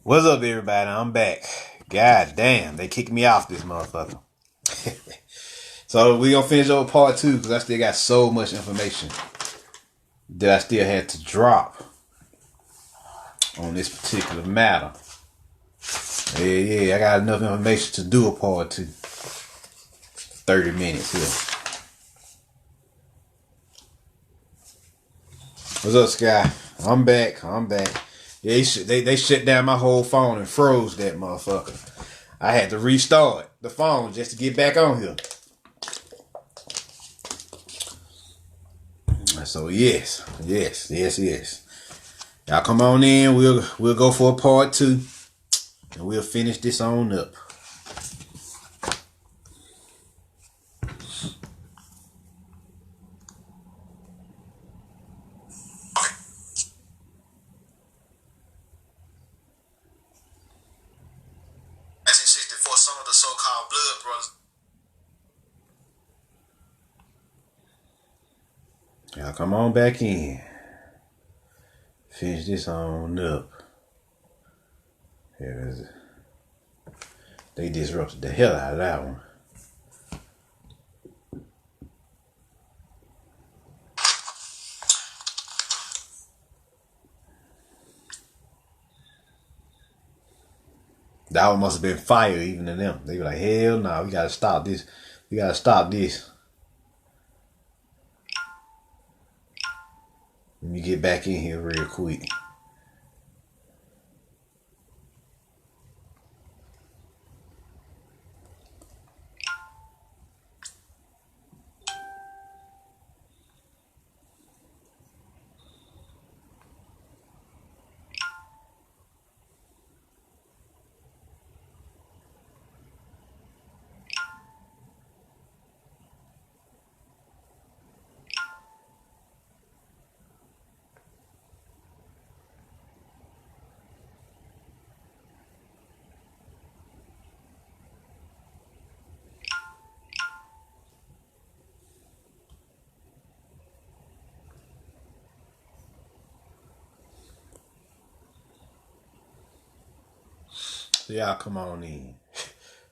What's up, everybody? I'm back. God damn, they kicked me off this motherfucker. So we gonna finish over part 2 because I still got so much information that I still had to drop on this particular matter. Yeah, I got enough information to do a part 2. 30 minutes here. What's up, Sky? I'm back. Yeah, they shut down my whole phone and froze that motherfucker. I had to restart the phone just to get back on here. So yes. Y'all come on in. We'll go for a part 2, and we'll finish this on up. Some of the so-called blood brothers. Y'all come on back in. Finish this on up. Here is it. They disrupted the hell out of that one. That one must have been fire even to them. They were like, hell no, we gotta stop this. Let me get back in here real quick. So y'all come on in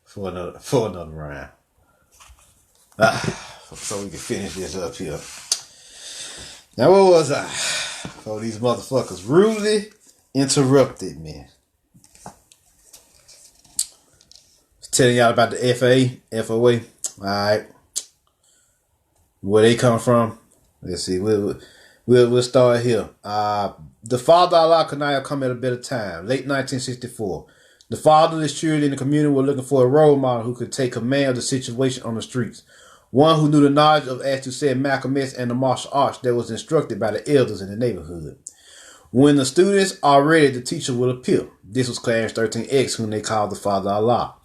for another round. So we can finish this up here. Now what was I? Oh, these motherfuckers rudely interrupted me. Telling y'all about the FOA. Alright. Where they come from. Let's see. We'll start here. The Father Allah could not have come at a better time. Late 1964. The fatherless children in the community were looking for a role model who could take command of the situation on the streets. One who knew the knowledge of, as to say, Malcolm X and the martial arts that was instructed by the elders in the neighborhood. When the students are ready, the teacher will appear. This was Class 13X, whom they called the Father Allah.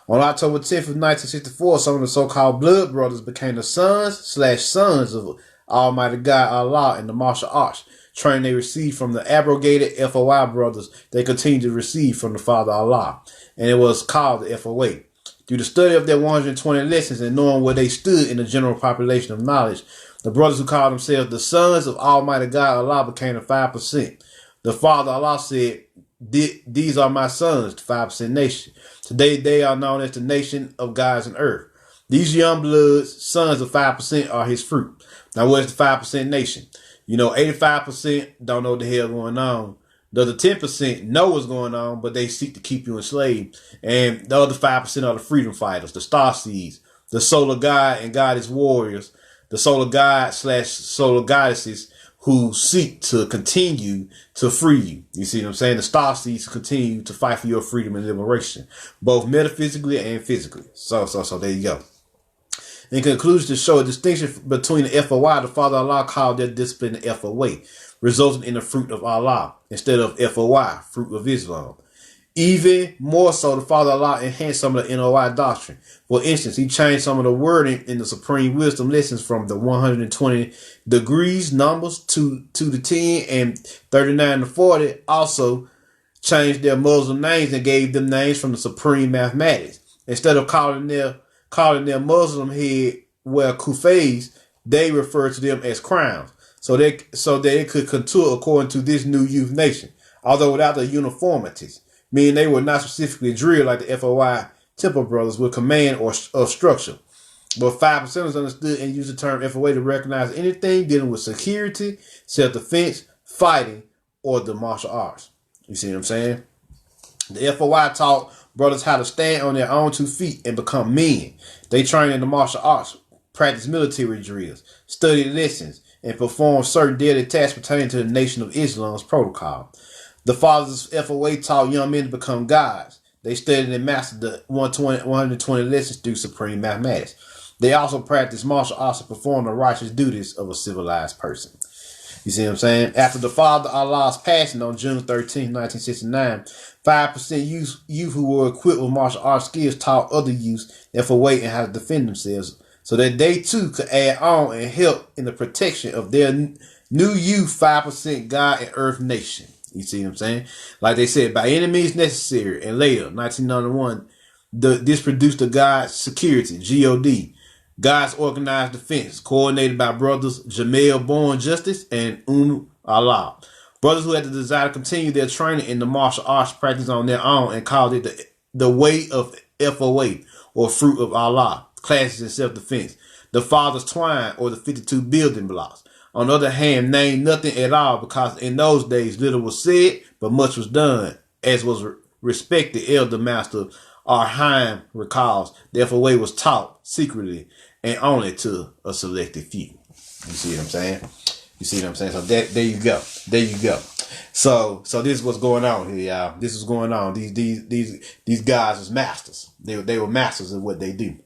On October 10th of 1964, some of the so-called blood brothers became the sons of Almighty God Allah in the martial arts training they received from the abrogated FOA brothers. They continued to receive from the Father Allah, and it was called the FOA. Through the study of their 120 lessons and knowing where they stood in the general population of knowledge, the brothers who called themselves the sons of Almighty God Allah became the 5%. The Father Allah said, "These are my sons, the 5% nation. Today they are known as the nation of gods and earth. These young bloods, sons of 5%, are his fruit." Now, where's the 5% nation? 85% don't know what the hell going on. The other 10% know what's going on, but they seek to keep you enslaved. And the other 5% are the freedom fighters, the star seeds, the solar god and goddess warriors, the solar god / solar goddesses who seek to continue to free you. You see what I'm saying? The star seeds continue to fight for your freedom and liberation, both metaphysically and physically. So there you go. In conclusion, to show a distinction between the FOI, the Father Allah called their discipline the FOA, resulting in the fruit of Allah, instead of FOI, fruit of Islam. Even more so, the Father Allah enhanced some of the NOI doctrine. For instance, he changed some of the wording in the Supreme Wisdom lessons from the 120 degrees numbers to the 10 and 39 to 40. Also changed their Muslim names and gave them names from the Supreme Mathematics. Instead of calling their Muslim head Kufais, they refer to them as crowns. So they could contour according to this new youth nation, although without the uniformities. meaning they were not specifically drilled like the FOI Temple Brothers with command or structure. But 5%ers understood and used the term FOA to recognize anything dealing with security, self-defense, fighting, or the martial arts. You see what I'm saying? The FOI taught brothers how to stand on their own 2 feet and become men. They trained in the martial arts, practiced military drills, studied lessons, and performed certain daily tasks pertaining to the Nation of Islam's protocol. The fathers of FOA taught young men to become gods. They studied and mastered the 120 lessons through supreme mathematics. They also practiced martial arts and performed the righteous duties of a civilized person. You see what I'm saying? After the father Allah's passing on June 13, 1969, 5% youth who were equipped with martial arts skills taught other youths FOA and how to defend themselves so that they too could add on and help in the protection of their new youth 5% God and Earth nation. You see what I'm saying? Like they said, by any means necessary. And later, 1991, this produced the God's Security, GOD. God's Organized Defense, coordinated by brothers Jamel Born Justice and Allah. Brothers who had the desire to continue their training in the martial arts practice on their own and called it the way of FOA, or fruit of Allah, classes in self-defense. The father's twine, or the 52 building blocks. On the other hand, named nothing at all because in those days little was said, but much was done, as was respected Elder Master Arheim recalls. The FOA was taught secretly and only to a selected few. You see what I'm saying? You see what I'm saying? So there you go. There you go. So this is what's going on here, y'all. This is going on. These guys was masters. They were masters of what they do.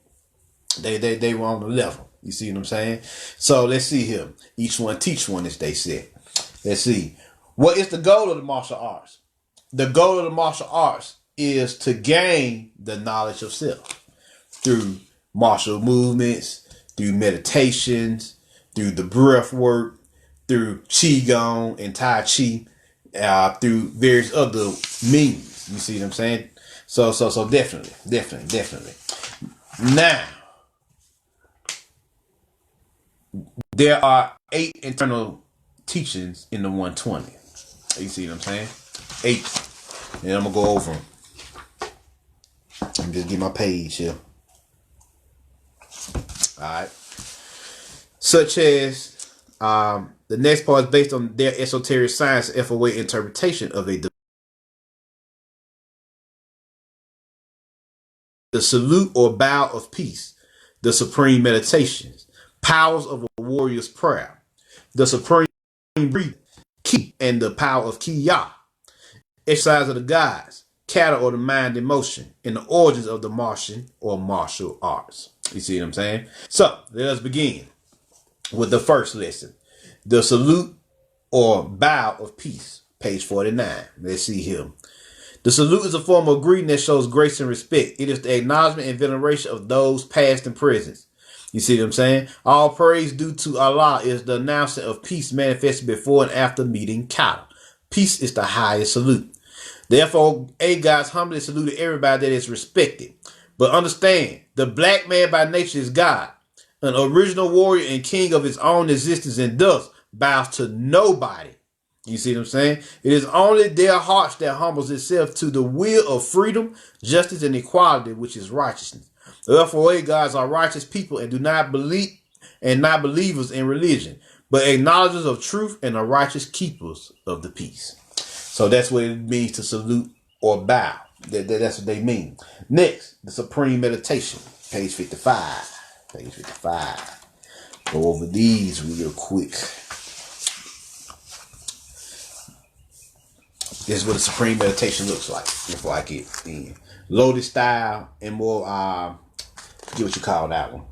They were on the level. You see what I'm saying? So let's see here. Each one teach one, as they said. Let's see. What is the goal of the martial arts? The goal of the martial arts is to gain the knowledge of self through martial movements, through meditations, through the breath work, through Qigong and Tai Chi, through various other means. You see what I'm saying? So definitely. Now, there are 8 internal teachings in the 120. You see what I'm saying? 8. And I'm going to go over them. Let me just get my page here. Alright. Such as the next part is based on their esoteric science FOA interpretation of the salute or bow of peace, the supreme meditations, powers of a warrior's prayer, the supreme breathing, ki, and the power of ki ya, exercise of the gods, cattle or the mind in motion, and the origins of the Martian or martial arts. You see what I'm saying? So let us begin with the first lesson, the salute or bow of peace, page 49. Let's see here. The salute is a form of greeting that shows grace and respect. It is the acknowledgement and veneration of those past and present. You see what I'm saying? All praise due to Allah is the announcement of peace manifested before and after meeting cattle. Peace is the highest salute. The FOA gods humbly saluted everybody that is respected. But understand, the black man by nature is God, an original warrior and king of his own existence, and thus bows to nobody. You see what I'm saying? It is only their hearts that humbles itself to the will of freedom, justice, and equality, which is righteousness. The FOA gods are righteous people and do not believe and not believers in religion, but acknowledgers of truth and are righteous keepers of the peace. So that's what it means to salute or bow. That's what they mean. Next, the supreme meditation, page 55. Page 55. Go over these real quick. This is what a supreme meditation looks like before I get in. Loaded style and more, get what you call that one.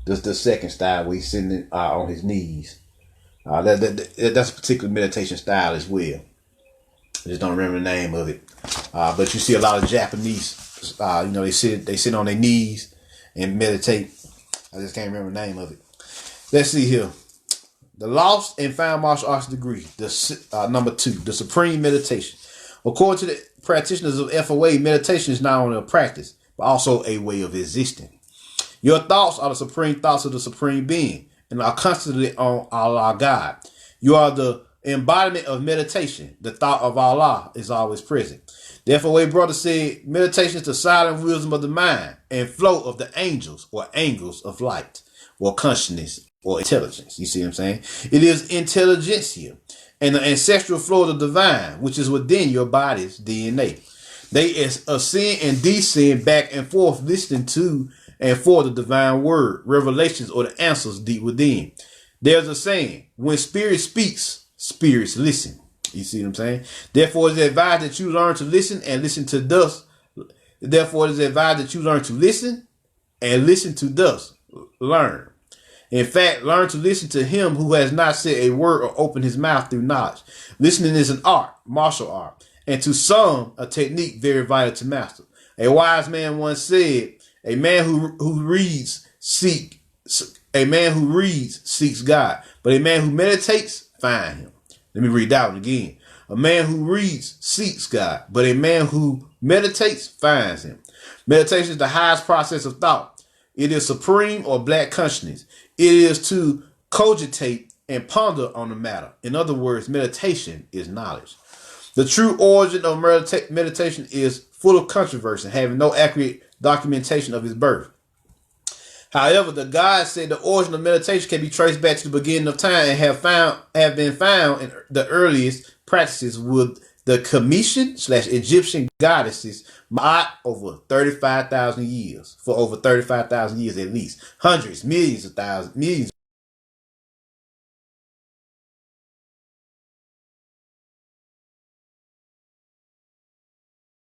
This is the second style where he's sitting on his knees. That's a particular meditation style as well. I just don't remember the name of it. But you see a lot of Japanese, they sit on their knees and meditate. I just can't remember the name of it. Let's see here. The lost and found martial arts degree, number 2, the supreme meditation. According to the practitioners of FOA, meditation is not only a practice, but also a way of existing. Your thoughts are the supreme thoughts of the supreme being and are constantly on Allah God. You are the embodiment of meditation. The thought of Allah is always present. The FOA brother said, meditation is the silent wisdom of the mind and flow of the angels or angles of light or consciousness or intelligence. You see what I'm saying? It is intelligentsia and the ancestral flow of the divine, which is within your body's DNA. They ascend and descend back and forth, listening to and for the divine word, revelations, or the answers deep within. There's a saying, when spirit speaks, spirits listen. You see what I'm saying? Therefore, it is advised that you learn to listen and listen to thus. Therefore, it is advised that you learn to listen and listen to thus. Learn. In fact, learn to listen to him who has not said a word or opened his mouth through knowledge. Listening is an art, martial art, and to some, a technique very vital to master. A wise man once said, a man who reads seeks God, but a man who meditates finds him. Let me read that one again. A man who reads seeks God, but a man who meditates finds him. Meditation is the highest process of thought. It is supreme or black consciousness. It is to cogitate and ponder on the matter. In other words, meditation is knowledge. The true origin of meditation is full of controversy, having no accurate documentation of its birth. However, the gods said the origin of meditation can be traced back to the beginning of time and have been found in the earliest practices with the Commission/Egyptian goddesses Ma'at over 35,000 years. For over 35,000 years at least. Hundreds, millions of thousands, millions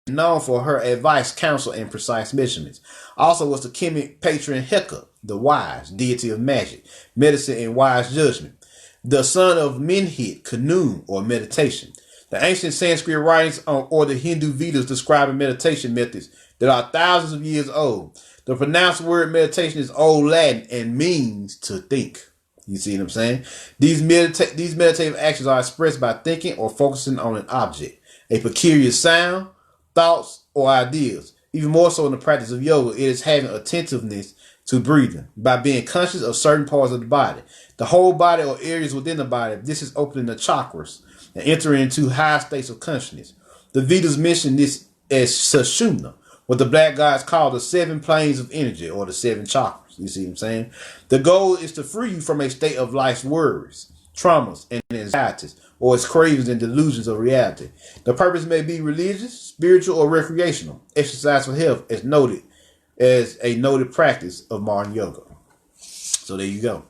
known for her advice, counsel, and precise measurements. Also was the Kemet patron Heka, the wise, deity of magic, medicine, and wise judgment. The son of Menhit, Kanun, or meditation. The ancient Sanskrit writings or the Hindu Vedas describing meditation methods that are thousands of years old. The pronounced word meditation is Old Latin and means to think. You see what I'm saying? These meditative actions are expressed by thinking or focusing on an object, a peculiar sound, thoughts, or ideas. Even more so in the practice of yoga, it is having attentiveness to breathing by being conscious of certain parts of the body, the whole body or areas within the body. This is opening the chakras and entering into high states of consciousness. The Vedas mention this as Sushumna, what the black gods call the 7 planes of energy or the 7 chakras. You see what I'm saying? The goal is to free you from a state of life's worries, traumas, and anxieties, or its cravings and delusions of reality. The purpose may be religious, spiritual, or recreational. Exercise for health is noted as a noted practice of modern yoga. So there you go.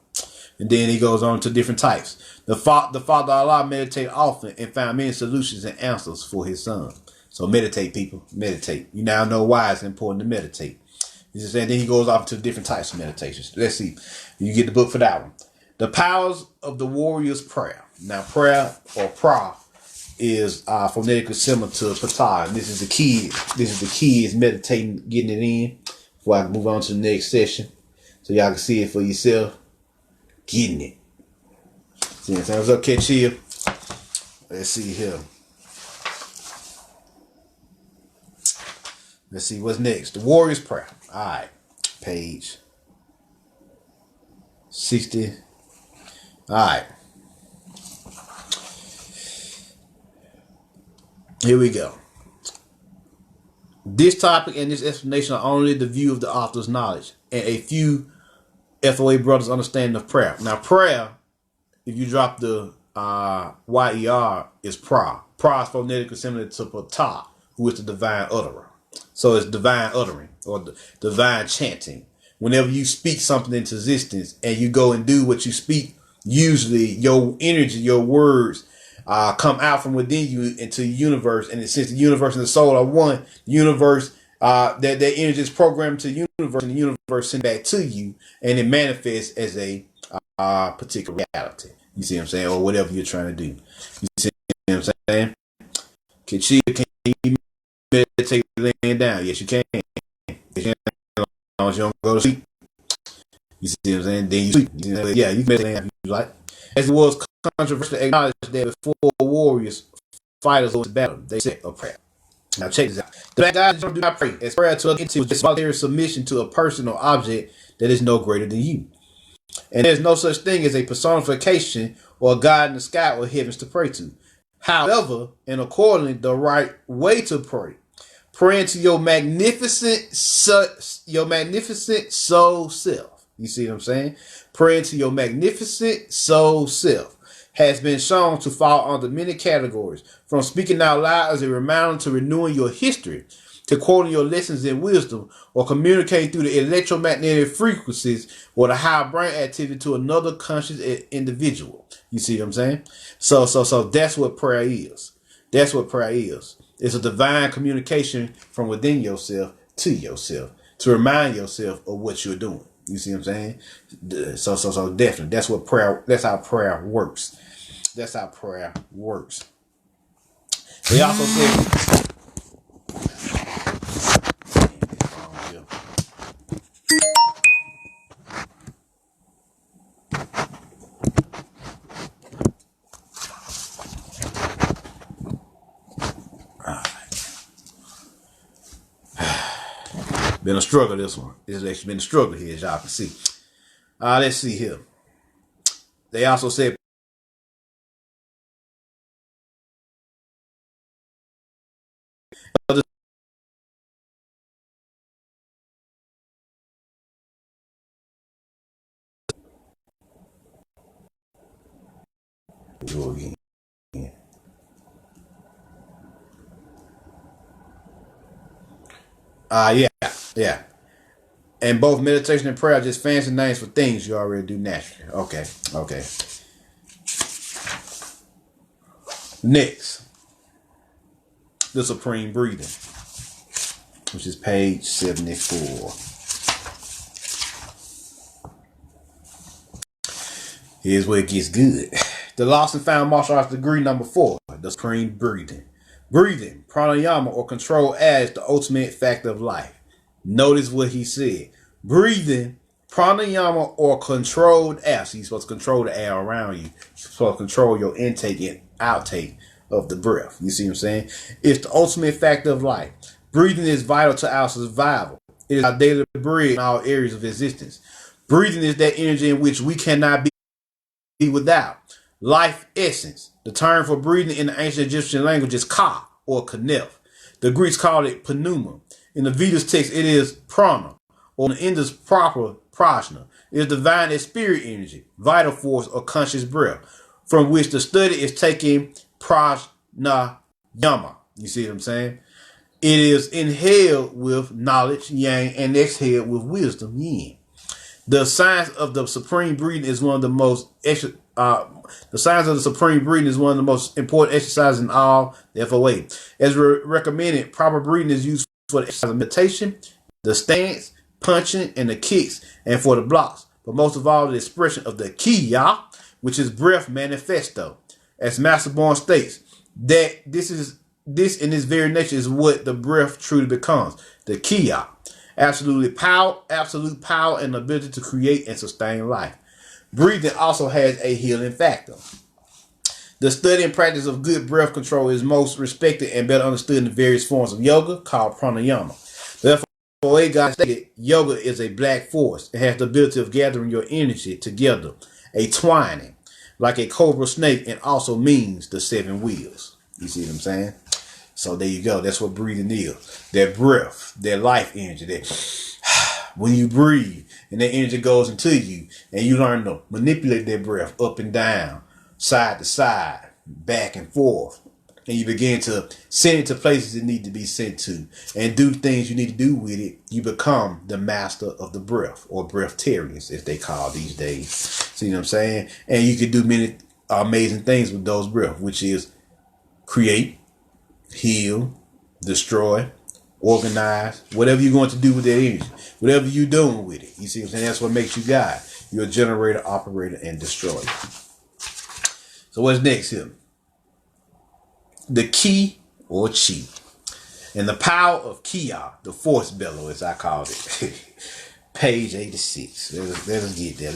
And then he goes on to different types. The Father Allah meditated often and found many solutions and answers for his son. So meditate, people. Meditate. You now know why it's important to meditate. And then he goes off to different types of meditations. Let's see. You get the book for that one. The powers of the warrior's prayer. Now, prayer or pra is phonetically similar to patah. And this is the key. Is meditating, getting it in. Before I can move on to the next session, so y'all can see it for yourself. Getting it. See what I'm saying? What's up, Ketchia? Let's see here. Let's see what's next. The warrior's prayer. All right, page 60. All right. Here we go. This topic and this explanation are only the view of the author's knowledge and a few FOA brothers' understanding of prayer. Now, prayer, if you drop the YER, is pra. Pra is phonetically similar to patah, who is the divine utterer. So it's divine uttering or divine chanting. Whenever you speak something into existence and you go and do what you speak, usually your energy, your words come out from within you into the universe. And since the universe and the soul are one, the universe, that energy is programmed to the universe, and the universe sends back to you, and it manifests as a particular reality. You see what I'm saying? Or whatever you're trying to do. You see what I'm saying? Can you meditate laying down? Yes, you can. As long as you don't go to sleep. You see what I'm saying? Then you sleep. Yeah, you can meditate laying down if you like. As it was controversial to acknowledge that before warriors, fighters go to battle, they said a prayer. Now check this out. The black guys do not pray. As prayer to an entity was just voluntary submission to a person or object that is no greater than you. And there's no such thing as a personification or a God in the sky or heavens to pray to. However, and accordingly, the right way to pray. Praying to your magnificent soul self. You see what I'm saying? Praying to your magnificent soul self has been shown to fall under many categories, from speaking out loud as a reminder to renewing your history, to quoting your lessons in wisdom, or communicating through the electromagnetic frequencies or the high brain activity to another conscious individual. You see what I'm saying? So that's what prayer is. That's what prayer is. It's a divine communication from within yourself to yourself to remind yourself of what you're doing. You see what I'm saying? So definitely, that's what prayer. That's how prayer works. That's how prayer works. They also said. Been a struggle, this one. It's actually been a struggle here, as y'all can see. Let's see here. They also said yeah, yeah. And both meditation and prayer are just fancy names for things you already do naturally. Okay. Next, the supreme breathing, which is page 74. Here's where it gets good. The lost and found martial arts degree number 4, the supreme breathing. Breathing, pranayama, or controlled air is the ultimate factor of life. Notice what he said. Breathing, pranayama, or controlled air. So you're supposed to control the air around you. You're supposed to control your intake and outtake of the breath. You see what I'm saying? It's the ultimate factor of life. Breathing is vital to our survival. It is our daily bread in all areas of existence. Breathing is that energy in which we cannot be without. Life essence. The term for breathing in the ancient Egyptian language is ka, or kanef. The Greeks called it pneuma. In the Vedas text, it is prana, or in the Indus proper prajna. It is divine as spirit energy, vital force, or conscious breath, from which the study is taking prajna yama. You see what I'm saying? It is inhaled with knowledge, yang, and exhaled with wisdom, yin. The science of the supreme breathing is one of the most important exercises in all the FOA. As recommended, proper breathing is used for the exercise of meditation, the stance, punching, and the kicks, and for the blocks. But most of all, the expression of the kiya, which is breath manifesto. As Master Born states, that this in its very nature is what the breath truly becomes. The kiya. Absolute power and ability to create and sustain life. Breathing also has a healing factor. The study and practice of good breath control is most respected and better understood in the various forms of yoga called pranayama. Therefore, FOA guide stated yoga is a black force. It has the ability of gathering your energy together, a twining, like a cobra snake, and also means the 7 wheels. You see what I'm saying? So there you go. That's what breathing is. That breath, that life energy, that when you breathe and that energy goes into you and you learn to manipulate that breath up and down, side to side, back and forth. And you begin to send it to places it need to be sent to and do things you need to do with it. You become the master of the breath, or breatharians, as they call these days. See what I'm saying? And you can do many amazing things with those breaths, which is create, heal, destroy, organize, whatever you're going to do with that energy, whatever you're doing with it. You see what I'm saying? That's what makes you God. You're a generator, operator, and destroyer. So what's next here? The ki, or chi, and the power of Kia, the force bellow, as I called it. Page 86. Let us get there.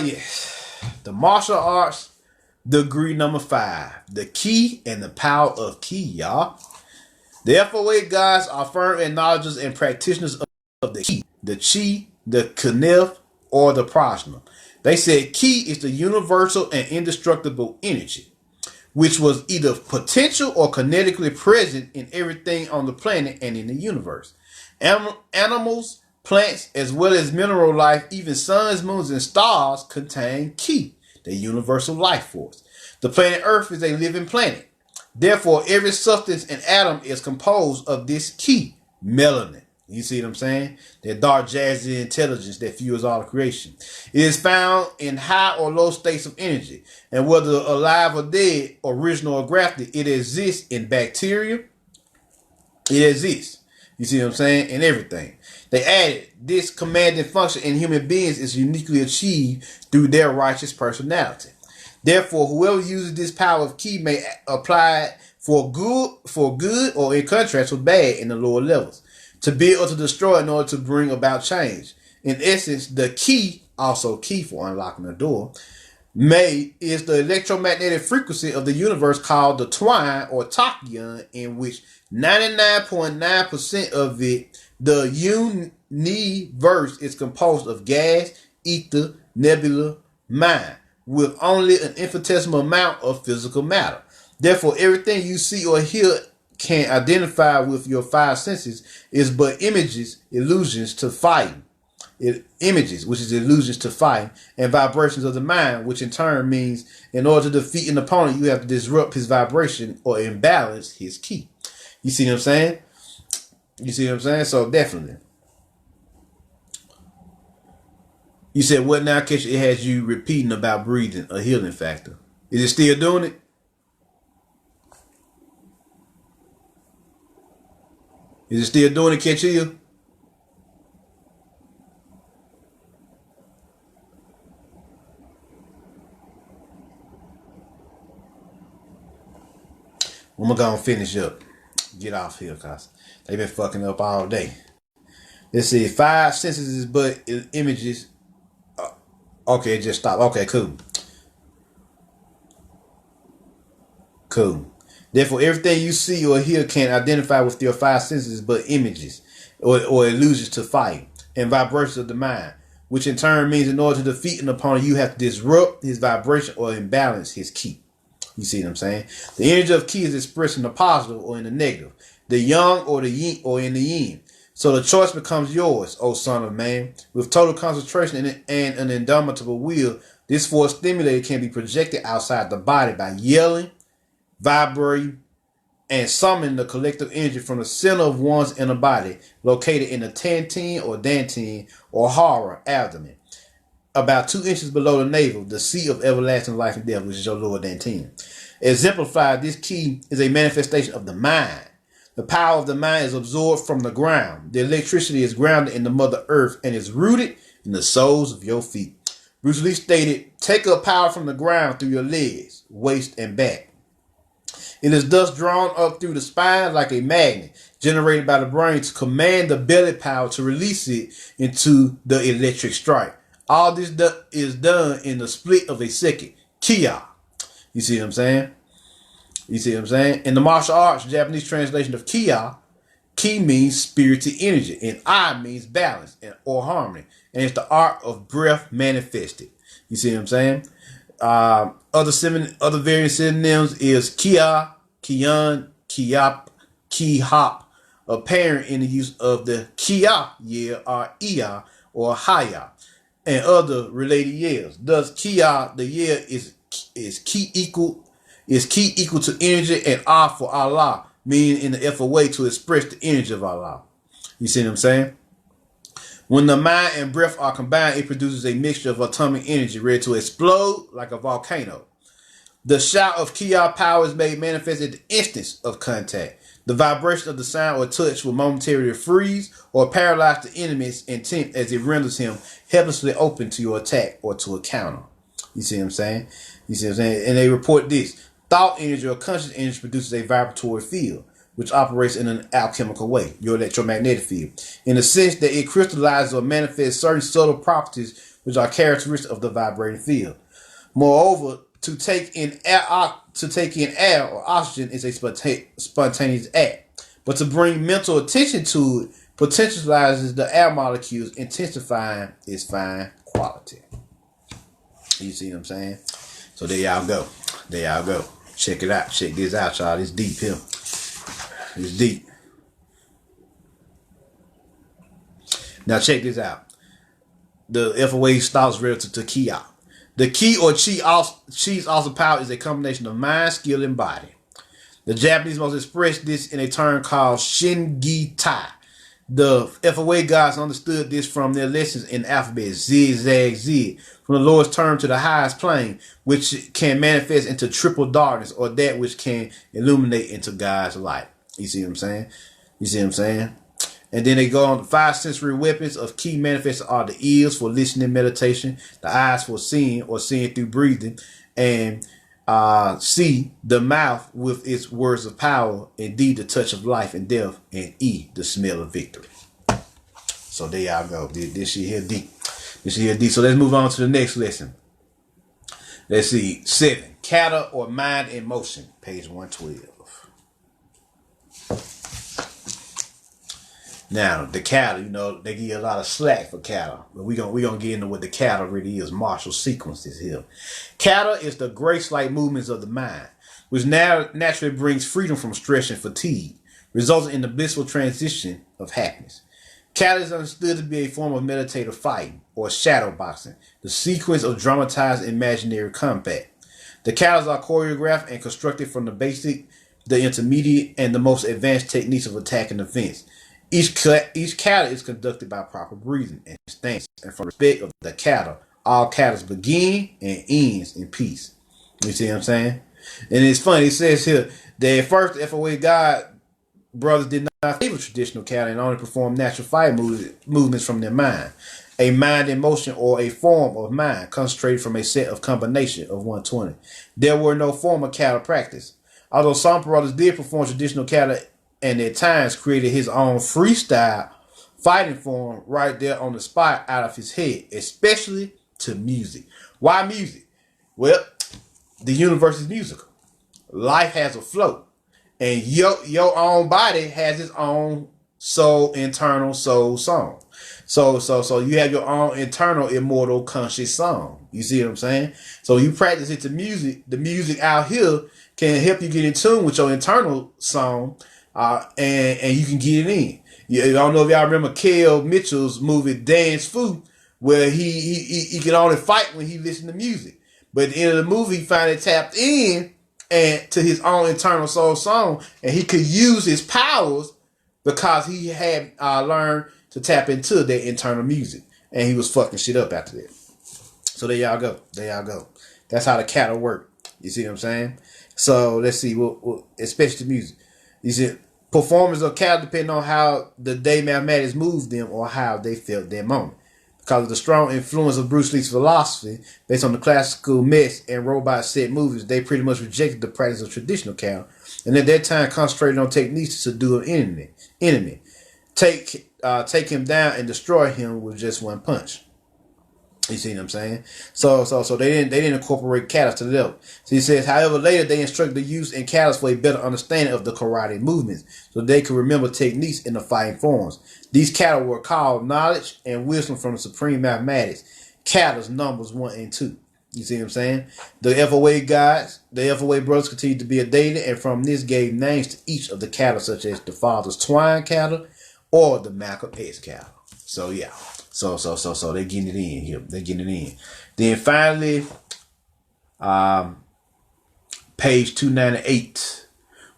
Yes. The martial arts degree number 5. The ki and the power of ki, y'all. The FOA guys are firm acknowledgers and practitioners of the ki, the chi, the Kniff, or the Prajna. They said ki is the universal and indestructible energy, which was either potential or kinetically present in everything on the planet and in the universe. Animals, plants, as well as mineral life, even suns, moons, and stars contain ki, the universal life force. The planet Earth is a living planet. Therefore, every substance and atom is composed of this ki, melanin. You see what I'm saying? That dark, jazzy intelligence that fuels all creation. It is found in high or low states of energy. And whether alive or dead, original or grafted, it exists in bacteria. It exists. You see what I'm saying? In everything. They added this commanding function in human beings is uniquely achieved through their righteous personality. Therefore, whoever uses this power of ki may apply it for good, or in contrast with bad in the lower levels, to build or to destroy in order to bring about change. In essence, the ki, also key for unlocking the door, is the electromagnetic frequency of the universe called the twine or tachyon, in which 99.9% of it, the universe, is composed of gas, ether, nebula, mind, with only an infinitesimal amount of physical matter. Therefore, everything you see or hear can identify with your five senses is but images, illusions to fighting. Images, which is illusions to fight, and vibrations of the mind, which in turn means in order to defeat an opponent, you have to disrupt his vibration or imbalance his ki. You see what I'm saying? You see what I'm saying? So definitely. You said what now, Kesha? It has you repeating about breathing, a healing factor. Is it still doing it? Is it still doing it, Kesha? I'm gonna finish up. Get off here, cause they've been fucking up all day. Let's see. Five senses is but images. Okay, just stop. Okay, cool. Cool. Therefore, everything you see or hear can identify with your five senses but images or illusions to fight and vibrations of the mind, which in turn means in order to defeat an opponent, you have to disrupt his vibration or imbalance his ki. You see what I'm saying? The energy of ki is expressed in the positive or in the negative, the yang or the yin or in the yin. So the choice becomes yours, O son of man. With total concentration and an indomitable will, this force stimulator can be projected outside the body by yelling, vibrating, and summoning the collective energy from the center of one's inner body, located in the tantine or dantine or hara abdomen, about 2 inches below the navel, the seat of everlasting life and death, which is your lower dantine. Exemplified, this ki is a manifestation of the mind. The power of the mind is absorbed from the ground. The electricity is grounded in the Mother Earth and is rooted in the soles of your feet. Bruce Lee stated, take up power from the ground through your legs, waist, and back. It is thus drawn up through the spine like a magnet generated by the brain to command the belly power to release it into the electric strike. All this is done in the split of a second. Kia. You see what I'm saying? You see what I'm saying? In the martial arts, Japanese translation of Kia, ki means spirited energy, and I means balance or harmony. And it's the art of breath manifested. You see what I'm saying? Other variant synonyms is kia, kian, kiap, ki-hop, apparent in the use of the kia year or iya or haya, and other related years. Thus, kia, the year is ki equal to energy, and ah for Allah, meaning in the FOA to express the energy of Allah. You see what I'm saying? When the mind and breath are combined, it produces a mixture of atomic energy ready to explode like a volcano. The shout of Kia power is made manifest at the instance of contact. The vibration of the sound or touch will momentarily freeze or paralyze the enemy's intent as it renders him helplessly open to your attack or to a counter. You see what I'm saying? You see what I'm saying? And they report this. Thought energy or conscious energy produces a vibratory field, which operates in an alchemical way, your electromagnetic field, in the sense that it crystallizes or manifests certain subtle properties which are characteristic of the vibrating field. Moreover, to take in air or oxygen is a spontaneous act, but to bring mental attention to it potentializes the air molecules, intensifying its fine quality. You see what I'm saying? So there y'all go. There y'all go. Check it out. Check this out, y'all. It's deep here. It's deep. Now check this out. The FOA thoughts relative to ki. The ki or chi's awesome power is a combination of mind, skill, and body. The Japanese must express this in a term called Shingi-tai. The FOA gods understood this from their lessons in the alphabet, zigzag, zig, from the lowest term to the highest plane, which can manifest into triple darkness, or that which can illuminate into God's light. You see what I'm saying? You see what I'm saying? And then they go on the 5 sensory weapons of ki manifests are the ears for listening meditation, the eyes for seeing or seeing through breathing, and C, the mouth with its words of power, and D, the touch of life and death, and E, the smell of victory. So there y'all go. This shit here deep. This shit here deep. So let's move on to the next lesson. Let's see. 7. Kata or mind in motion. Page 112. Now, the kata, they give you a lot of slack for kata. But we're gonna get into what the kata really is. Martial sequences here. Kata is the grace-like movements of the mind, which now naturally brings freedom from stress and fatigue, resulting in the blissful transition of happiness. Kata is understood to be a form of meditative fighting, or shadow boxing, the sequence of dramatized imaginary combat. The katas are choreographed and constructed from the basic, the intermediate, and the most advanced techniques of attacking events. Each kata is conducted by proper breathing and stance, and from respect of the kata, all katas begin and ends in peace. You see what I'm saying? And it's funny, it says here that at first the FOA God brothers did not favor traditional kata and only performed natural fight movements from their mind. A mind in motion, or a form of mind concentrated from a set of combination of 120. There were no form of kata practice. Although some brothers did perform traditional kata and at times created his own freestyle fighting form right there on the spot out of his head, especially to music. Why music? Well, the universe is musical. Life has a flow. And your own body has its own internal soul song. So you have your own internal immortal conscious song. You see what I'm saying? So you practice it to music. The music out here can help you get in tune with your internal song. And you can get it in. I don't know if y'all remember Kel Mitchell's movie Dance Fu, where he can only fight when he listens to music. But at the end of the movie, he finally tapped in and to his own internal soul song, and he could use his powers because he had learned to tap into that internal music, and he was fucking shit up after that. So there y'all go. There y'all go. That's how the kata work. You see what I'm saying? So let's see. Well, especially the music. You see, performers of kata depend on how the day mathematics moved them or how they felt that moment. Because of the strong influence of Bruce Lee's philosophy based on the classical mech and robot set movies, they pretty much rejected the practice of traditional kata, and at that time concentrated on techniques to subdue an enemy, take him down and destroy him with just one punch. You see what I'm saying? So they didn't incorporate katas to the level. So he says, however, later they instructed the use in katas for a better understanding of the karate movements, so they could remember techniques in the fighting forms. These kata were called knowledge and wisdom from the supreme mathematics. Katas numbers 1 and 2. You see what I'm saying? The FOA guys, the FOA brothers continued to be updated, and from this gave names to each of the katas, such as the Father's Twine kata or the Malcolm X kata. So yeah. So they're getting it in here. They're getting it in. Then finally, page 298,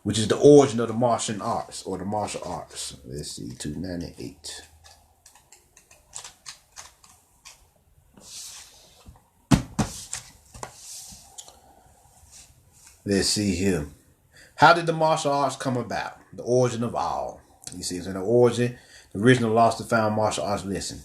which is the origin of the martial arts or the martial arts. Let's see, 298. Let's see here. How did the martial arts come about? The origin of all. You see, it's in the origin, the original lost and found martial arts lesson.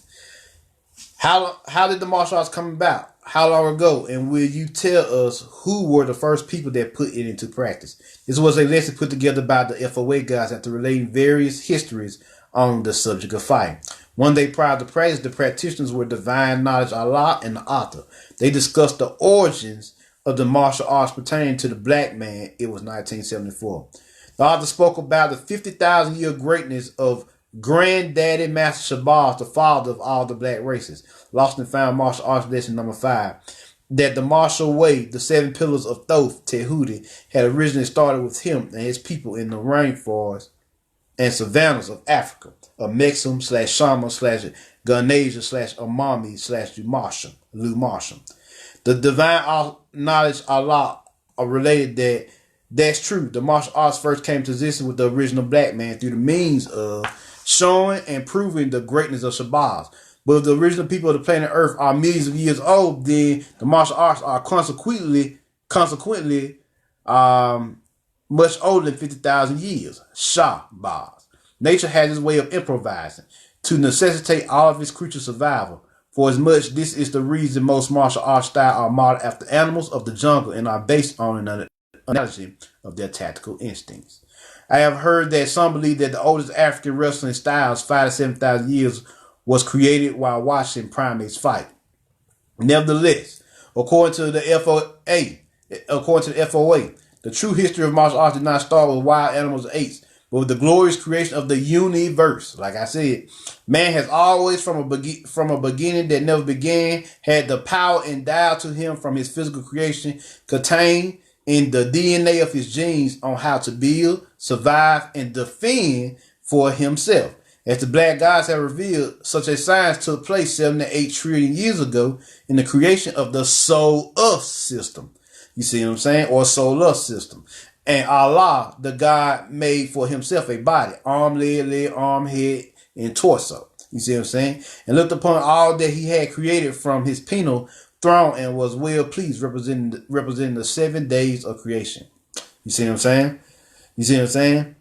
How did the martial arts come about? How long ago? And will you tell us who were the first people that put it into practice? This was a lesson put together by the FOA guys after relating various histories on the subject of fighting. One day prior to practice, the practitioners were Divine Knowledge Allah and the author. They discussed the origins of the martial arts pertaining to the black man. It was 1974. The author spoke about the 50,000-year greatness of granddaddy Master Shabazz, the father of all the black races. Lost and Found Martial Arts Lesson number 5. That the martial way, the 7 pillars of Thoth, Tehuti, had originally started with him and his people in the rainforests and savannas of Africa, of Mexum / Shama / Ganesha / Amami / Lumarsham. The divine knowledge Allah are related that's true. The martial arts first came to existence with the original black man through the means of showing and proving the greatness of Shabazz. But if the original people of the planet Earth are millions of years old, then the martial arts are consequently much older than 50,000 years. Shabazz. Nature has its way of improvising to necessitate all of its creatures' survival. For as much, this is the reason most martial arts styles are modeled after animals of the jungle and are based on an analogy of their tactical instincts. I have heard that some believe that the oldest African wrestling styles, 5,000 to 7,000 years, was created while watching primates fight. Nevertheless, according to the FOA, the true history of martial arts did not start with wild animals or apes, but with the glorious creation of the universe. Like I said, man has always, from a beginning that never began, had the power endowed to him from his physical creation, contained in the DNA of his genes on how to build, survive, and defend for himself. As the black gods have revealed, such a science took place 7 to 8 trillion years ago in the creation of the solar system. You see what I'm saying? Or solar system. And Allah, the God, made for himself a body, arm, leg, arm, head, and torso. You see what I'm saying? And looked upon all that he had created from his penal throne and was well pleased, representing the 7 days of creation. You see what I'm saying? You see what I'm saying?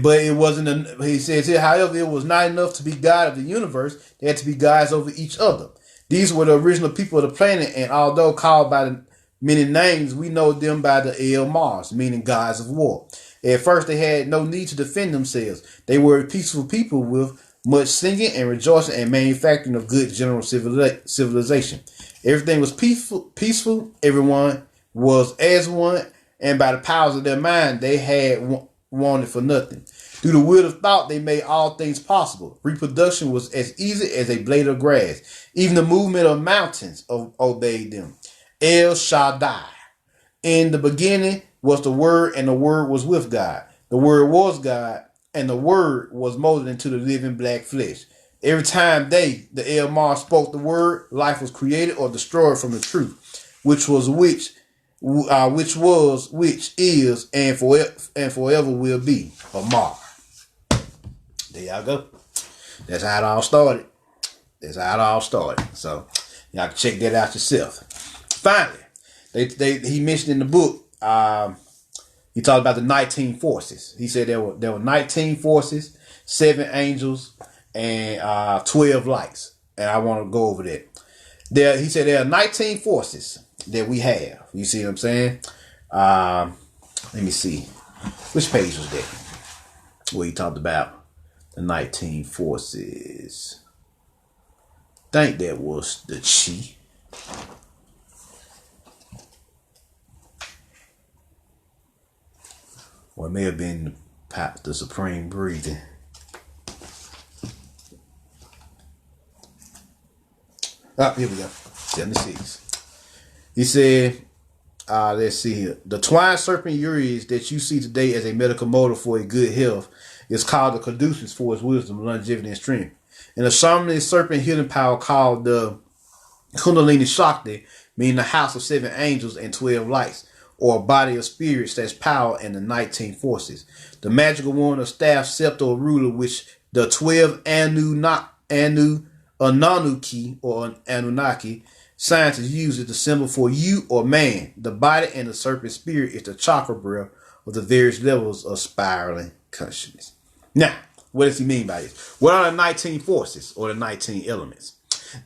But it wasn't, he says here, however, it was not enough to be God of the universe. They had to be gods over each other. These were the original people of the planet, and although called by the many names, we know them by the El Mars, meaning gods of war. At first, they had no need to defend themselves. They were a peaceful people with much singing and rejoicing and manufacturing of good general civilization. Everything was peaceful. Everyone was as one, and by the powers of their mind, they had wanted for nothing. Through the will of thought, they made all things possible. Reproduction was as easy as a blade of grass. Even the movement of mountains obeyed them. El Shaddai. In the beginning was the Word, and the Word was with God. The Word was God, and the Word was molded into the living black flesh. Every time the El Mar spoke the word, life was created or destroyed from the truth, which is, and forever will be. Amar. There y'all go. That's how it all started. So y'all can check that out yourself. Finally, he mentioned in the book, he talked about the 19 forces. He said there were 19 forces, 7 angels, and 12 lights. And I want to go over that. He said there are 19 forces that we have. You see what I'm saying? Let me see. Which page was that? Where he talked about the 19 forces. I think that was the Chi. Or it may have been the supreme breathing. Here we go. 76. He said, let's see here. The twine serpent Uri's that you see today as a medical motive for a good health is called the caduceus for its wisdom, longevity, and strength. And the shaman serpent healing power called the Kundalini Shakti, meaning the house of 7 angels and 12 lights, or a body of spirits that's power and the 19 forces. The magical wand of staff, scepter, or ruler, which the 12 Anunnaki or Anunnaki scientists use as the symbol for you or man. The body and the serpent spirit is the chakra breath of the various levels of spiraling consciousness. Now, what does he mean by this? What are the 19 forces or the 19 elements?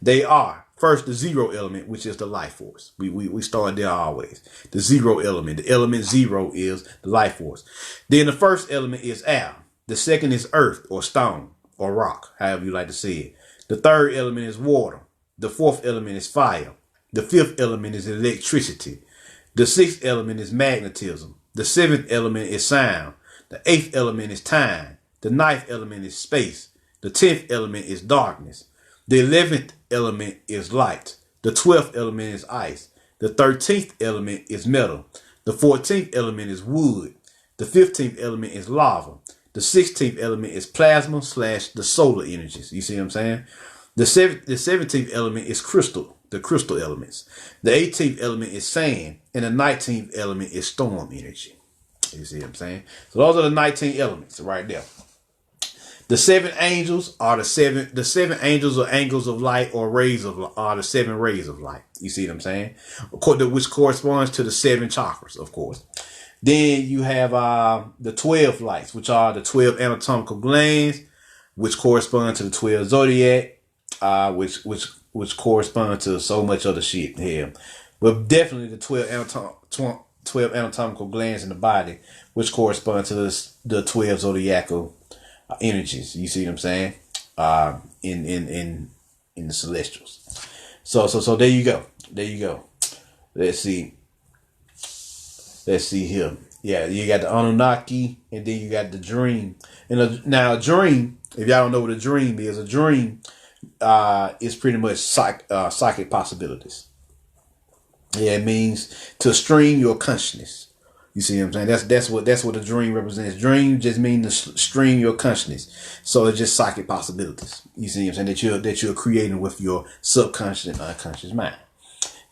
They are, first, the 0 element, which is the life force. We start there always. The 0 element. The element 0 is the life force. Then the first element is air. The second is earth or stone or rock, however you like to say it. The third element is water. The fourth element is fire. The fifth element is electricity. The sixth element is magnetism. The seventh element is sound. The eighth element is time. The ninth element is space. The 10th element is darkness. The 11th element is light. The 12th element is ice. The 13th element is metal. The 14th element is wood. The 15th element is lava. The 16th element is plasma / the solar energies. You see what I'm saying? The 17th element is crystal, the crystal elements. The 18th element is sand. And the 19th element is storm energy. You see what I'm saying? So those are the 19 elements right there. The seven angels are the seven angels or angles of light or rays of light are the seven rays of light. You see what I'm saying? Which corresponds to the seven chakras, of course. Then you have the 12 lights, which are the 12 anatomical glands, which correspond to the 12 zodiac, which correspond to so much other shit here. But definitely the 12 anatomical glands in the body, which correspond to the 12 zodiacal energies. You see what I'm saying? In the celestials. So there you go. There you go. Let's see here. Yeah, you got the Anunnaki, and then you got the dream. And now a dream, if y'all don't know what a dream is pretty much psychic possibilities. Yeah, it means to stream your consciousness. You see what I'm saying? That's what a dream represents. Dream just means to stream your consciousness. So it's just psychic possibilities. You see what I'm saying? That you're creating with your subconscious and unconscious mind.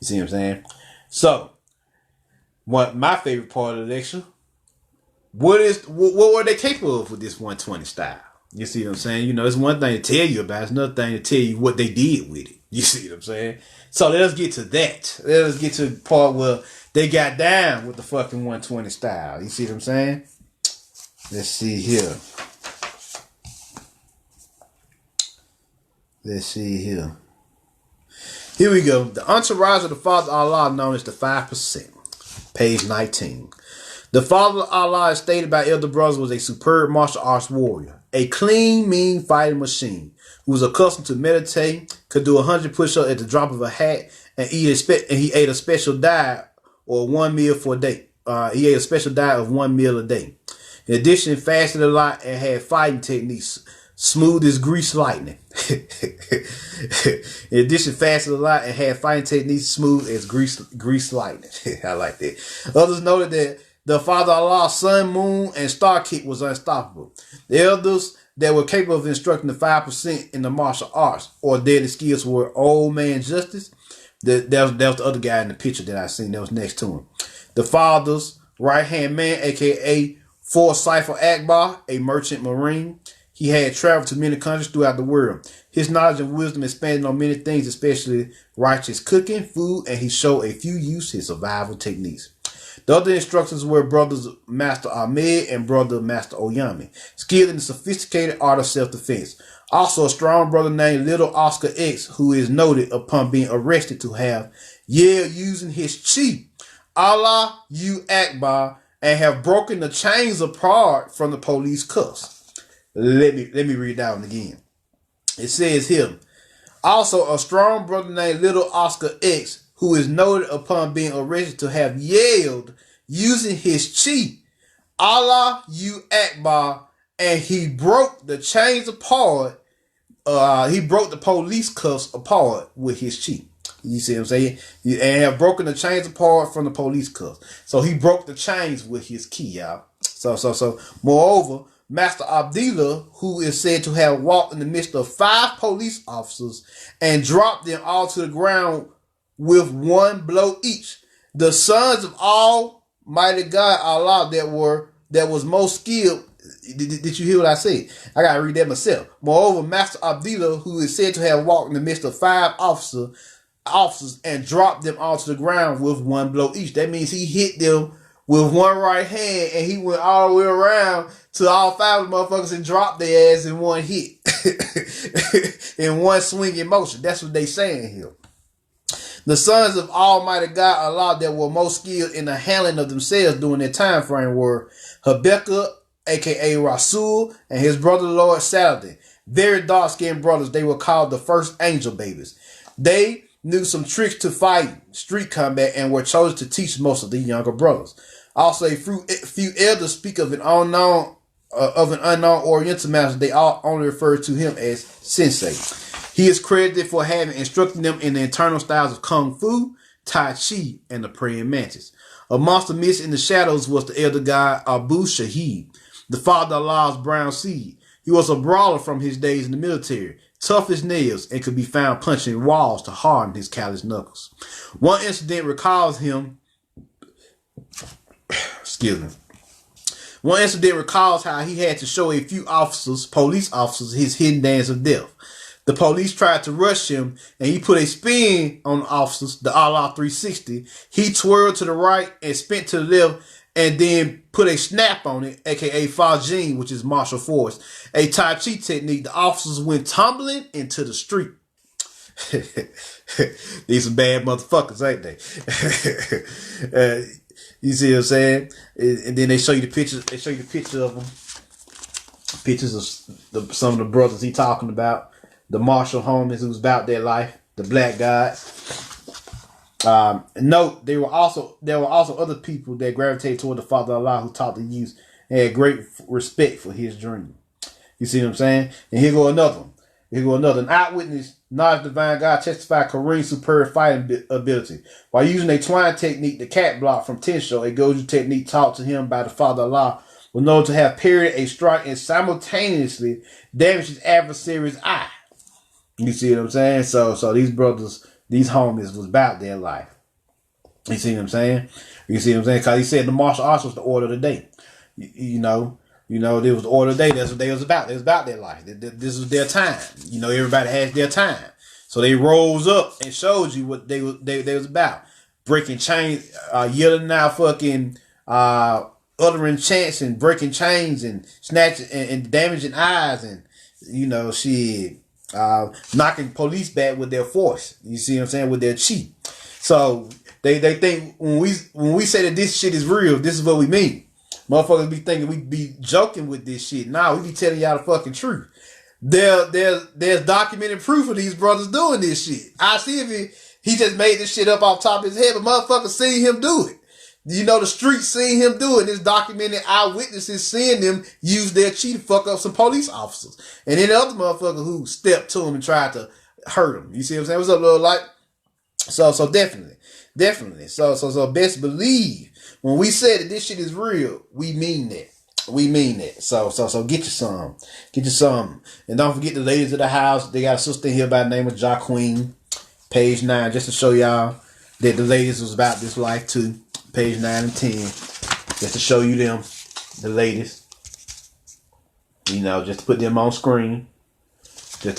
You see what I'm saying? So, what my favorite part of the lecture, what were they capable of with this 120 style? You see what I'm saying? You know, it's one thing to tell you about it, it's another thing to tell you what they did with it. You see what I'm saying? So let us get to that. Let us get to the part where they got down with the fucking 120 style. You see what I'm saying? Let's see here. Let's see here. Here we go. The entourage of the Father Allah, known as the 5%. Page 19. The Father Allah, as stated by Elder Brothers, was a superb martial arts warrior, a clean, mean fighting machine who was accustomed to meditate, could do 100 push-ups at the drop of a hat, and he ate a special diet or 1 meal for a day. He ate a special diet of 1 meal a day. In addition, fasted a lot and had fighting techniques smooth as grease lightning. In addition, fasted a lot and had fighting techniques smooth as grease lightning. I like that. Others noted that the Father Allah's sun, moon, and star kick was unstoppable. The elders that were capable of instructing the 5% in the martial arts or deadly skills were Old Man Justice. That was the other guy in the picture that I seen that was next to him. The Father's right-hand man, a.k.a. Forsyth Akbar, a merchant marine. He had traveled to many countries throughout the world. His knowledge and wisdom expanded on many things, especially righteous cooking, food, and he showed a few his survival techniques. The other instructors were brothers Master Ahmed and brother Master Oyami, skilled in the sophisticated art of self-defense. Also, a strong brother named Little Oscar X, who is noted upon being arrested to have yelled using his chi, Allah U Akbar, and have broken the chains apart from the police cuffs. Let me read that one again. It says here, also a strong brother named Little Oscar X, who is noted upon being arrested to have yelled using his chi, Allah U Akbar, and he broke the chains apart. He broke the police cuffs apart with his chi. You see what I'm saying? And have broken the chains apart from the police cuffs. So he broke the chains with his key, y'all. So moreover, Master Abdullah, who is said to have walked in the midst of 5 police officers and dropped them all to the ground with 1 blow each. The sons of Almighty God Allah that was most skilled. Did you hear what I said? I gotta read that myself. Moreover, Master Abdullah, who is said to have walked in the midst of 5 officers and dropped them all to the ground with 1 blow each. That means he hit them with 1 right hand and he went all the way around to all 5 of the motherfuckers and dropped their ass in 1 hit. In 1 swinging motion. That's what they saying here. The sons of Almighty God Allah that were most skilled in the handling of themselves during their time frame were Habakkuk, aka Rasul, and his brother Lord Saladin. Very dark-skinned brothers. They were called the first angel babies. They knew some tricks to fight, street combat, and were chosen to teach most of the younger brothers. Also, a few elders speak of an unknown of an unknown Oriental master, they all only refer to him as Sensei. He is credited for having instructed them in the internal styles of Kung Fu, Tai Chi, and the Praying Mantis. Amongst the mist in the shadows was the elder god Abu Shahid, the father of Allah's brown seed. He was a brawler from his days in the military, tough as nails, and could be found punching walls to harden his callous knuckles. One incident recalls him. Excuse me. One incident recalls how he had to show a few police officers, his hidden dance of death. The police tried to rush him, and he put a spin on the officers, the Allah 360. He twirled to the right and spin to the left, and then put a snap on it, aka Fajin, which is martial force, a Tai Chi technique. The officers went tumbling into the street. These some bad motherfuckers, ain't they? You see what I'm saying? And then they show you the pictures. They show you the picture of them. Pictures of some of the brothers he talking about. The martial homies who's about their life. The black guys. Note, there were also other people that gravitated toward the Father of Allah who taught the youth and had great respect for his dream. You see what I'm saying? And here go another one. An eyewitness, knowledge divine God, testified Kareem's superior fighting ability. While using a twine technique, the cat block from Tensho, a Goju technique taught to him by the Father of Allah, was known to have parried a strike and simultaneously damaged his adversary's eye. You see what I'm saying? So these brothers, these homies was about their life. You see what I'm saying? Because he said the martial arts was the order of the day. You know, there was the order of the day. That's what they was about. They was about their life. This was their time. Everybody has their time. So they rose up and showed you what they was about. Breaking chains, yelling out fucking, uttering chants and breaking chains and snatching and damaging eyes and, shit. Knocking police back with their force. You see what I'm saying? With their chi. So they think when we say that this shit is real, this is what we mean. Motherfuckers be thinking we be joking with this shit. Nah, we be telling y'all the fucking truth. There's documented proof of these brothers doing this shit. I see if he just made this shit up off top of his head, but motherfuckers seen him do it. The streets seen him do it. There's documented eyewitnesses seeing them use their chi to fuck up some police officers. And then the other motherfucker who stepped to him and tried to hurt him. You see what I'm saying? What's up, little light? So definitely. So best believe when we say that this shit is real, we mean that. So get you some. And don't forget the ladies of the house. They got a sister here by the name of Ja Queen. Page 9, just to show y'all that the ladies was about this life too. Page 9 and 10. Just to show you them, the ladies. Just to put them on screen. That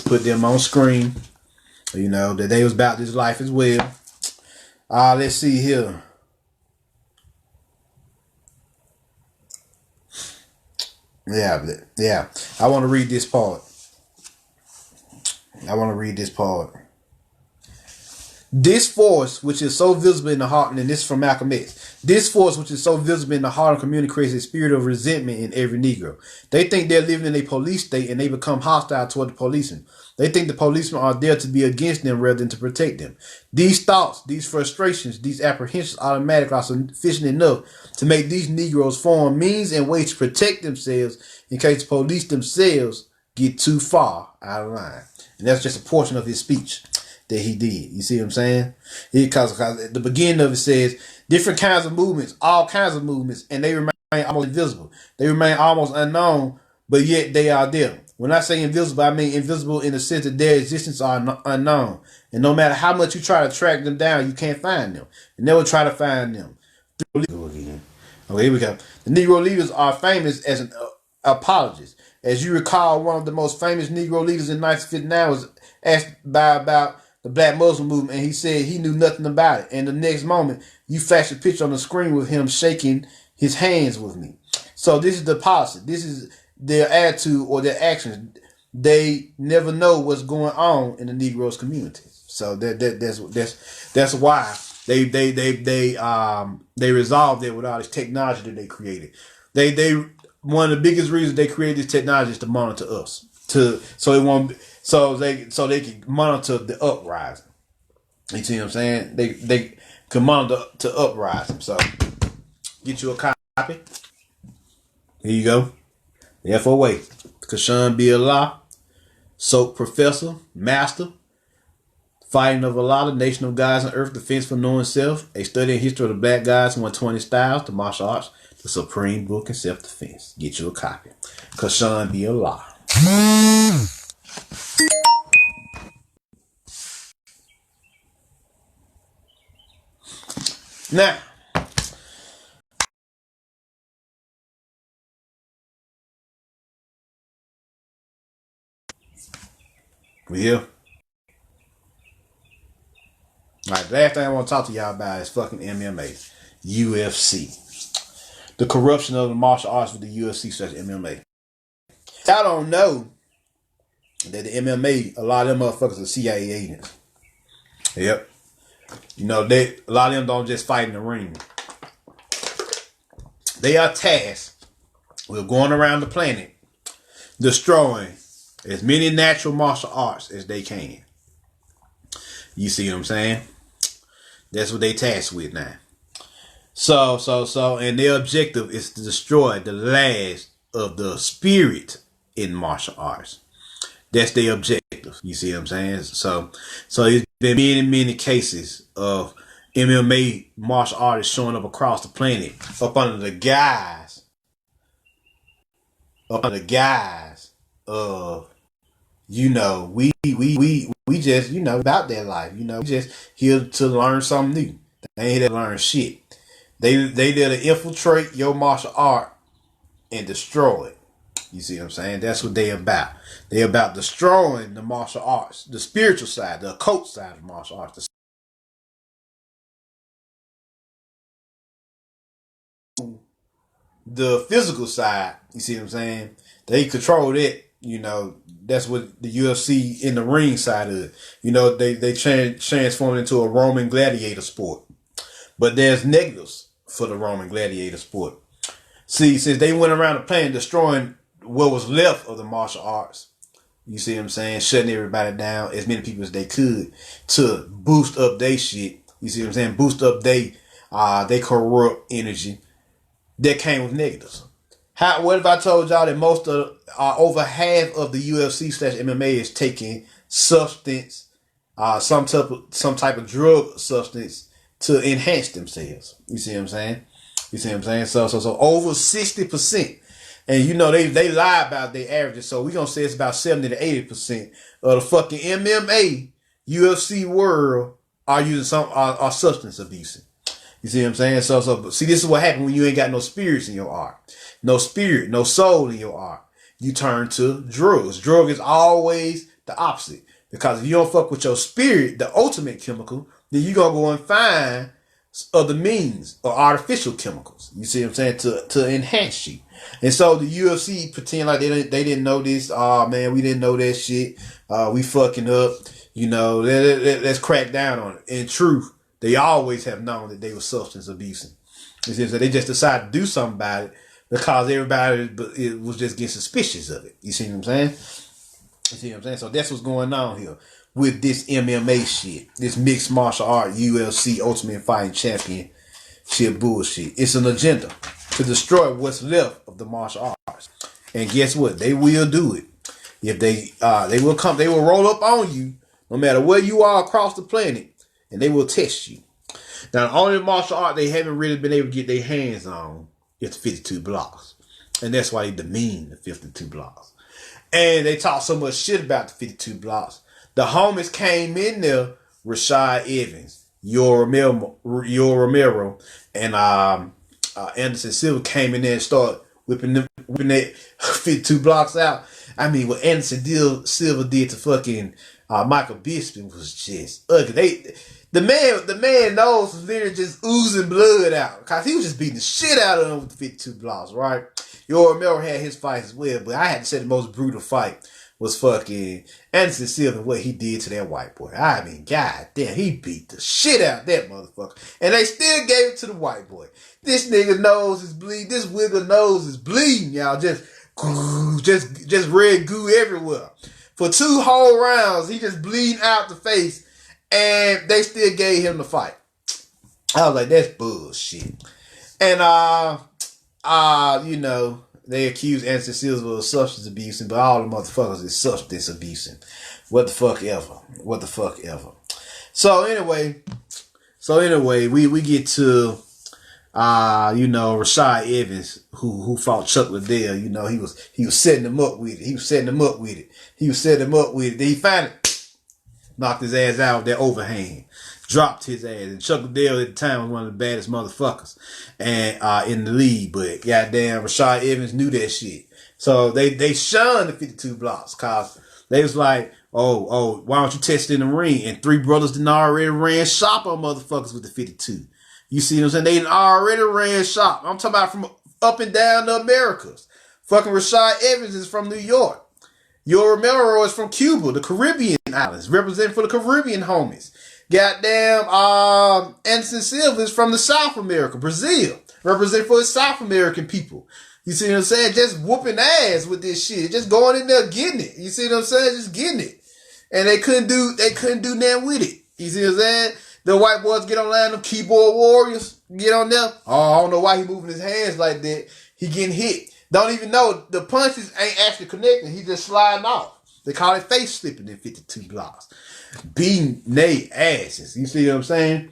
they was about this life as well. Let's see here. Yeah. I want to read this part. This force, which is so visible in the heart, and this is from Malcolm X. This force, which is so visible in the heart of the community, creates a spirit of resentment in every Negro. They think they're living in a police state, and they become hostile toward the policemen. They think the policemen are there to be against them rather than to protect them. These thoughts, these frustrations, these apprehensions automatically are sufficient enough to make these Negroes form means and ways to protect themselves in case the police themselves get too far out of line. And that's just a portion of his speech that he did. You see what I'm saying? Because at the beginning of it says different kinds of movements, all kinds of movements, and they remain almost invisible. They remain almost unknown, but yet they are there. When I say invisible, I mean invisible in the sense that their existence are unknown. And no matter how much you try to track them down, you can't find them. You never try to find them. Okay, here we go. The Negro leaders are famous as an apologist. As you recall, one of the most famous Negro leaders in 1959 was asked about the Black Muslim movement, and he said he knew nothing about it. And the next moment, you flash a picture on the screen with him shaking his hands with me. So this is the policy. This is their attitude or their actions. They never know what's going on in the Negroes community. So that's why they resolved it with all this technology that they created. They one of the biggest reasons they created this technology is to monitor us, so they can monitor the uprising. You see what I'm saying? They can monitor to uprising. So get you a copy. Here you go. FOA. Kashan be Allah. Soap Professor. Master. Fighting of Allah, Nation of Gods and Earth, Defense for Knowing Self, a study in history of the Black Gods, 120 Styles, the Martial Arts, the Supreme Book in Self-Defense. Get you a copy. Kashan be Allah. Now, we here. Alright, the last thing I want to talk to y'all about is fucking MMA. UFC. The corruption of the martial arts with the UFC such MMA. Y'all don't know that the MMA, a lot of them motherfuckers are CIA agents. Yep. You know, a lot of them don't just fight in the ring. They are tasked with going around the planet destroying as many natural martial arts as they can. You see what I'm saying? That's what they tasked with now. So, and their objective is to destroy the last of the spirit in martial arts. That's their objective. You see what I'm saying? So it's been many cases of MMA martial artists showing up across the planet up under the guise of, you know, we just, you know, about that life. You know, we just here to learn something new. They ain't here to learn shit. They there to infiltrate your martial art and destroy it. You see what I'm saying? That's what they about. They about destroying the martial arts, the spiritual side, the occult side of martial arts. The physical side, you see what I'm saying? They control it. You know, that's what the UFC in the ring side of it. You know, they transformed into a Roman gladiator sport. But there's negatives for the Roman gladiator sport. See, since they went around the planet destroying what was left of the martial arts, you see what I'm saying, shutting everybody down, as many people as they could, to boost up their shit. You see what I'm saying? Boost up they corrupt energy. That came with negatives. What if I told y'all that most of over half of the UFC / MMA is taking substance, some type of drug substance to enhance themselves. You see what I'm saying? You see what I'm saying? So over 60%. And you know they lie about their averages, so we're gonna say it's about 70 to 80% of the fucking MMA UFC world are using are substance abusing. You see what I'm saying? So see, this is what happens when you ain't got no spirits in your art. No spirit, no soul in your art. You turn to drugs. Drug is always the opposite. Because if you don't fuck with your spirit, the ultimate chemical, then you're going to go and find other means or artificial chemicals. You see what I'm saying? To enhance you. And so the UFC pretend like they didn't know this. Oh, man, we didn't know that shit. We fucking up. You know, let's crack down on it. In truth, they always have known that they were substance abusing. You see, so they just decided to do something about it because everybody was just getting suspicious of it. You see what I'm saying? You see what I'm saying? So that's what's going on here with this MMA shit, this mixed martial art UFC Ultimate Fighting Championship bullshit. It's an agenda to destroy what's left of the martial arts. And guess what? They will do it. If they will roll up on you no matter where you are across the planet. And they will test you. Now, the only martial art they haven't really been able to get their hands on is the 52 blocks. And that's why they demean the 52 blocks. And they talk so much shit about the 52 blocks. The homies came in there, Rashad Evans, Yor Romero, and Anderson Silva came in there and started whipping that 52 blocks out. I mean, what Anderson Silva did to fucking Michael Bisping was just ugly. The man nose was literally just oozing blood out because he was just beating the shit out of him with the 52 blocks, right? Yor Romero had his fight as well, but I had to say the most brutal fight was fucking Anderson Silva and what he did to that white boy. I mean, god damn, he beat the shit out of that motherfucker. And they still gave it to the white boy. This nigga nose is bleeding. This wiggle nose is bleeding, y'all. Just red goo everywhere. For 2 whole rounds, he just bleeding out the face. And they still gave him the fight. I was like, that's bullshit. And you know, they accuse Anderson Silva of substance abusing, but all the motherfuckers is substance abusing. What the fuck ever. What the fuck ever. So anyway, we get to Rashad Evans, who fought Chuck Liddell. You know, he was setting him up with it. He was setting him up with it. Then he finally knocked his ass out with that overhand. Dropped his ass. And Chuck Liddell at the time was one of the baddest motherfuckers and in the league. But goddamn, Rashad Evans knew that shit. So they shunned the 52 blocks cause they was like, oh, why don't you test it in the ring? And three brothers done already ran shop on motherfuckers with the 52. You see what I'm saying? They already ran shop. I'm talking about from up and down the Americas. Fucking Rashad Evans is from New York. Yoel Romero is from Cuba, the Caribbean islands, representing for the Caribbean homies. Goddamn, Anderson Silva is from the South America, Brazil, representing for the South American people. You see what I'm saying? Just whooping ass with this shit. Just going in there getting it. You see what I'm saying? Just getting it. And they couldn't do nothing with it. You see what I'm saying? The white boys get online, them keyboard warriors, get on them. Oh, I don't know why he moving his hands like that. He getting hit. Don't even know the punches ain't actually connecting. He just sliding off. They call it face slipping in 52 blocks. Beating they asses. You see what I'm saying?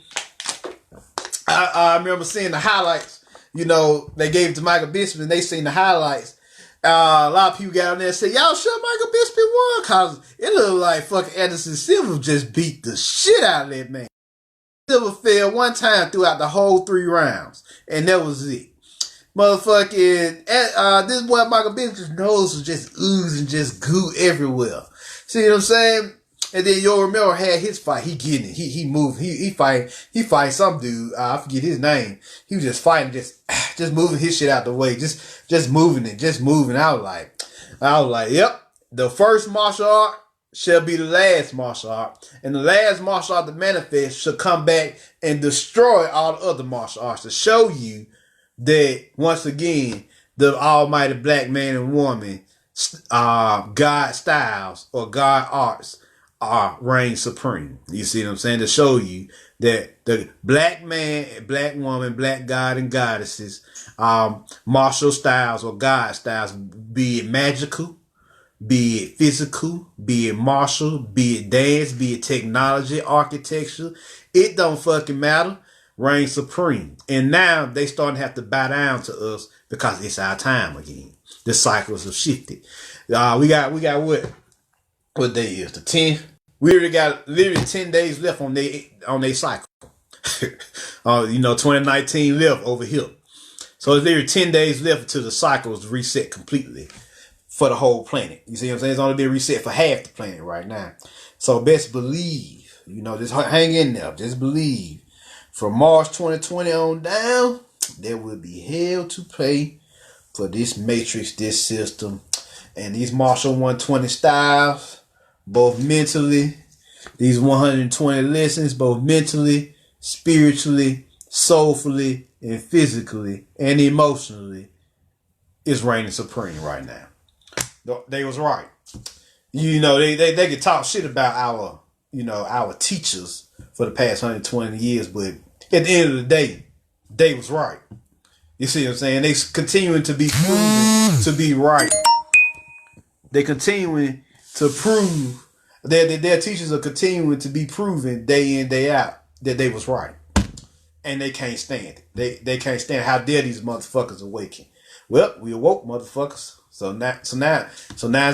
I remember seeing the highlights. You know, they gave it to Michael Bisping and they seen the highlights. A lot of people got on there and said, y'all sure Michael Bisping won? Cause it looked like fucking Anderson Silva just beat the shit out of that man. Silva fell one time throughout the whole 3 rounds. And that was it. Motherfucking, this boy Michael Bisping's nose was just oozing, just goo everywhere. See what I'm saying? And then Yoel Romero had his fight. He getting it. He moved. He fight some dude. I forget his name. He was just fighting, just moving his shit out the way. Just moving it. Just moving. I was like, yep. The first martial art shall be the last martial art. And the last martial art to manifest shall come back and destroy all the other martial arts to show you that, once again, the almighty black man and woman, God styles or God arts reign supreme. You see what I'm saying? To show you that the black man, black woman, black god and goddesses, martial styles or God styles, be it magical, be it physical, be it martial, be it dance, be it technology, architecture, it don't fucking matter. Reign supreme. And now they starting to have to bow down to us because it's our time again. The cycles have shifted. We got what day is the 10th? We already got literally 10 days left on their cycle. 2019 left over here. So it's literally 10 days left until the cycle is reset completely for the whole planet. You see what I'm saying? It's only been reset for half the planet right now. So best believe, just hang in there. Just believe. From March 2020 on down, there will be hell to pay for this matrix, this system, and these Marshall 120 styles, both mentally, these 120 lessons, both mentally, spiritually, soulfully, and physically, and emotionally, is reigning supreme right now. They was right. They could talk shit about our teachers for the past 120 years, but at the end of the day, they was right. You see what I'm saying? They continuing to be proven to be right. They continuing to prove that their teachers are continuing to be proven day in, day out that they was right. And they can't stand it. They can't stand how dare these motherfuckers awaken. Well, we awoke, motherfuckers. So now it's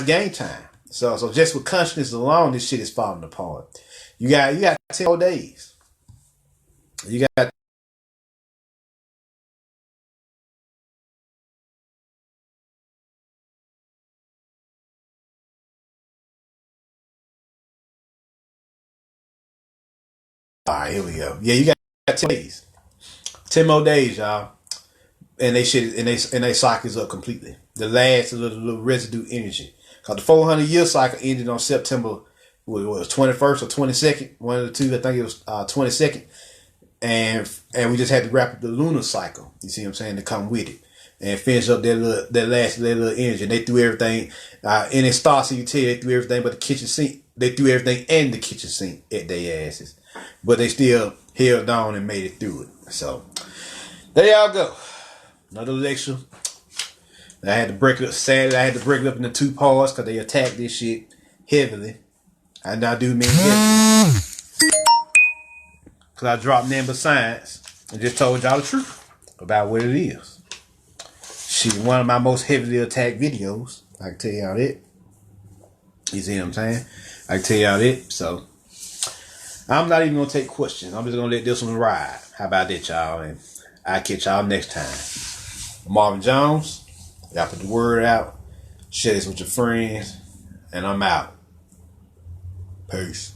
game time. So just with consciousness alone, this shit is falling apart. You got 10 more days. You got all right, here we go. Yeah, you got 10 days. 10 more days, y'all. And they cycles up completely. The last little residue energy. Cause the 400-year cycle ended on September, what it was, 21st or 22nd, one of the two. I think it was 22nd. And we just had to wrap up the lunar cycle. You see what I'm saying? To come with it and finish up that little energy. And they threw everything in its stars. So you tell you they threw everything but the kitchen sink. They threw everything in the kitchen sink at their asses, but they still held on and made it through it. So there y'all go. Another lecture I had to break it up Saturday. I had to break it up into 2 parts because they attacked this shit heavily. And I do mean heavily. Because I dropped number science and just told y'all the truth about what it is. Shit, one of my most heavily attacked videos. I can tell y'all that. You see what I'm saying? I can tell y'all that. So, I'm not even going to take questions. I'm just going to let this one ride. How about that, y'all? And I'll catch y'all next time. Marvin Jones. Y'all put the word out. Share this with your friends. And I'm out. Peace.